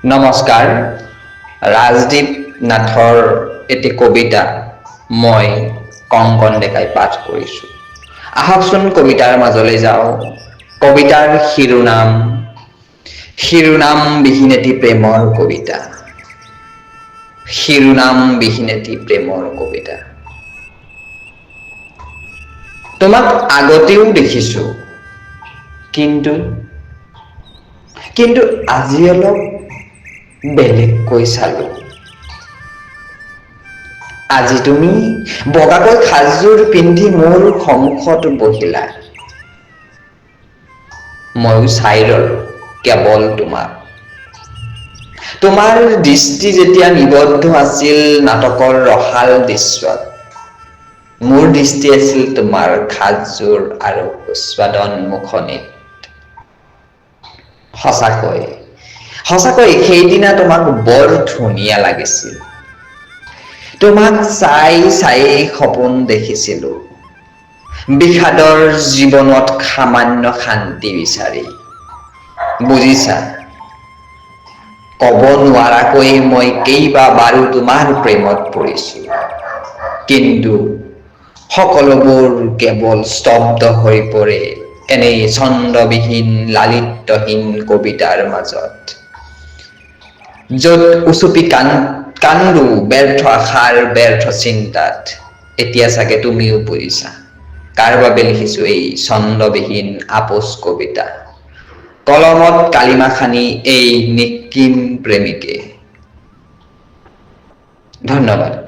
নমস্কাৰ। ৰাজদীপ নাথৰ এটি কবিতা মই কংকন ডেকাই পাঠ কৰিছোঁ। আহকচোন কবিতাৰ মাজলৈ যাওঁ। কবিতাৰ শিৰোনামবিহীন এটি প্ৰেমৰ কবিতা। শিৰোনামবিহীন এটি প্ৰেমৰ কবিতা। তোমাক আগতেও দেখিছোঁ, কিন্তু আজি অলপ বেলেগকৈ চালো। আজি তুমি বগাকৈ সাজযোৰ পিন্ধি মোৰ সন্মুখত বহিলা। ময়ো চাই ৰলো কেৱল তোমাক। তোমাৰ দৃষ্টি যেতিয়া নিবদ্ধ আছিল নাটকৰ ৰসাল দৃশ্যত, মোৰ দৃষ্টি আছিল তোমাৰ সাজযোৰ আৰু উৎপাদন মুখনিত। সঁচাকৈ সেইদিনা তোমাক বৰ ধুনীয়া লাগিছিল। তোমাক চাই সপোন দেখিছিলো, বিষাদৰ জীৱনত সামান্য শান্তি বিচাৰি। বুজিছা, কব নোৱাৰাকৈ মই কেইবাবাৰো তোমাৰ প্ৰেমত পৰিছো, কিন্তু সকলোবোৰ কেৱল স্তব্ধ হৈ পৰে এনেই ছন্দবিহীন লালিত্যহীন কবিতাৰ মাজত, য'ত উচুপি কান্দো ব্যৰ্থ আশাৰ ব্যৰ্থ চিন্তাত। এতিয়া চাগে তুমিও বুজিছা কাৰ বাবে লিখিছো এই ছন্দবিহীন আপোচ কবিতা। কলমত কালিমা খানি এই নিকিম প্ৰেমিকে। ধন্যবাদ।